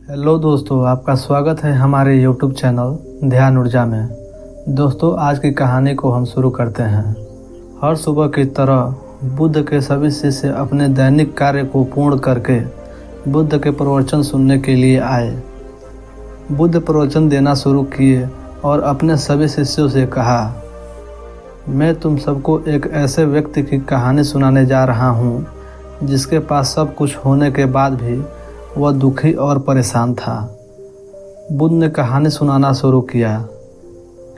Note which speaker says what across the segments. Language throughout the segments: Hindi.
Speaker 1: हेलो दोस्तों, आपका स्वागत है हमारे YouTube चैनल ध्यान ऊर्जा में। दोस्तों, आज की कहानी को हम शुरू करते हैं। हर सुबह की तरह बुद्ध के सभी शिष्य अपने दैनिक कार्य को पूर्ण करके बुद्ध के प्रवचन सुनने के लिए आए। बुद्ध प्रवचन देना शुरू किए और अपने सभी शिष्यों से कहा, मैं तुम सबको एक ऐसे व्यक्ति की कहानी सुनाने जा रहा हूँ जिसके पास सब कुछ होने के बाद भी वह दुखी और परेशान था। बुद्ध ने कहानी सुनाना शुरू किया।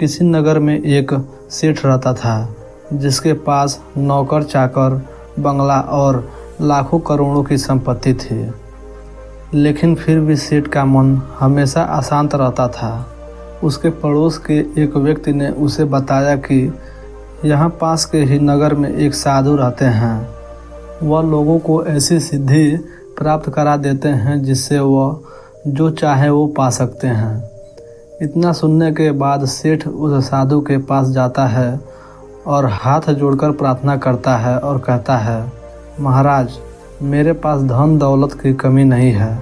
Speaker 1: किसी नगर में एक सेठ रहता था जिसके पास नौकर चाकर, बंगला और लाखों करोड़ों की संपत्ति थी। लेकिन फिर भी सेठ का मन हमेशा अशांत रहता था। उसके पड़ोस के एक व्यक्ति ने उसे बताया कि यहाँ पास के ही नगर में एक साधु रहते हैं। वह लोगों को ऐसी सिद्धि प्राप्त करा देते हैं जिससे वह जो चाहे वो पा सकते हैं। इतना सुनने के बाद सेठ उस साधु के पास जाता है और हाथ जोड़कर प्रार्थना करता है और कहता है, महाराज, मेरे पास धन दौलत की कमी नहीं है।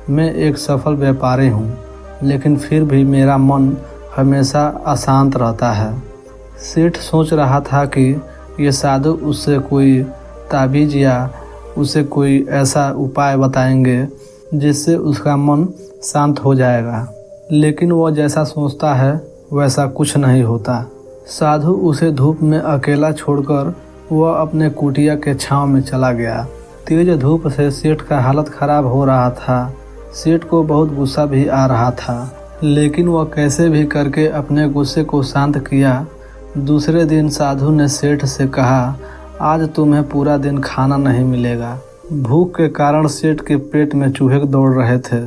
Speaker 1: मैं एक सफल व्यापारी हूँ, लेकिन फिर भी मेरा मन हमेशा अशांत रहता है। सेठ सोच रहा था कि ये साधु उससे कोई ताबीज़ या उसे कोई ऐसा उपाय बताएंगे जिससे उसका मन शांत हो जाएगा, लेकिन वह जैसा सोचता है वैसा कुछ नहीं होता। साधु उसे धूप में अकेला छोड़कर वह अपने कुटिया के छांव में चला गया। तेज धूप से सेठ का हालत खराब हो रहा था। सेठ को बहुत गुस्सा भी आ रहा था, लेकिन वह कैसे भी करके अपने गुस्से को शांत किया। दूसरे दिन साधु ने सेठ से कहा, आज तुम्हें पूरा दिन खाना नहीं मिलेगा। भूख के कारण सेठ के पेट में चूहे दौड़ रहे थे।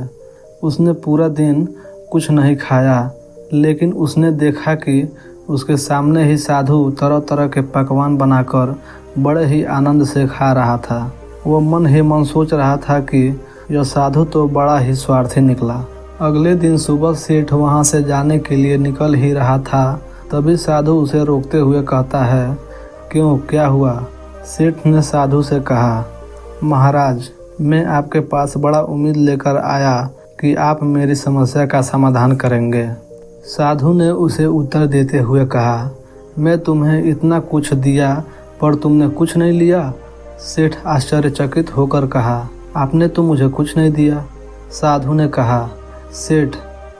Speaker 1: उसने पूरा दिन कुछ नहीं खाया, लेकिन उसने देखा कि उसके सामने ही साधु तरह तरह के पकवान बनाकर बड़े ही आनंद से खा रहा था। वह मन ही मन सोच रहा था कि यह साधु तो बड़ा ही स्वार्थी निकला। अगले दिन सुबह सेठ वहां से जाने के लिए निकल ही रहा था, तभी साधु उसे रोकते हुए कहता है, क्यों, क्या हुआ? सेठ ने साधु से कहा, महाराज, मैं आपके पास बड़ा उम्मीद लेकर आया कि आप मेरी समस्या का समाधान करेंगे। साधु ने उसे उत्तर देते हुए कहा, मैं तुम्हें इतना कुछ दिया पर तुमने कुछ नहीं लिया। सेठ आश्चर्यचकित होकर कहा, आपने तो मुझे कुछ नहीं दिया। साधु ने कहा, सेठ,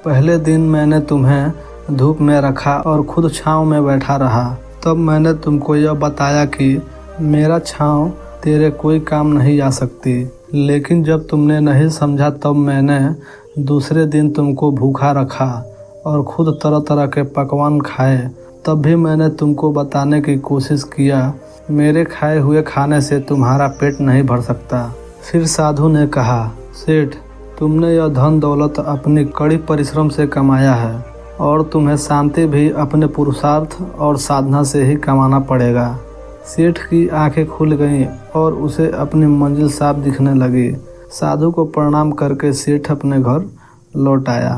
Speaker 1: पहले दिन मैंने तुम्हें धूप में रखा और खुद छांव में बैठा रहा। तब मैंने तुमको यह बताया कि मेरा छांव तेरे कोई काम नहीं आ सकती, लेकिन जब तुमने नहीं समझा तब मैंने दूसरे दिन तुमको भूखा रखा और खुद तरह तरह के पकवान खाए। तब भी मैंने तुमको बताने की कोशिश किया, मेरे खाए हुए खाने से तुम्हारा पेट नहीं भर सकता। फिर साधु ने कहा, सेठ, तुमने यह धन दौलत अपनी कड़ी परिश्रम से कमाया है और तुम्हें शांति भी अपने पुरुषार्थ और साधना से ही कमाना पड़ेगा। सेठ की आंखें खुल गईं और उसे अपनी मंजिल साफ दिखने लगी। साधु को प्रणाम करके सेठ अपने घर लौट आया।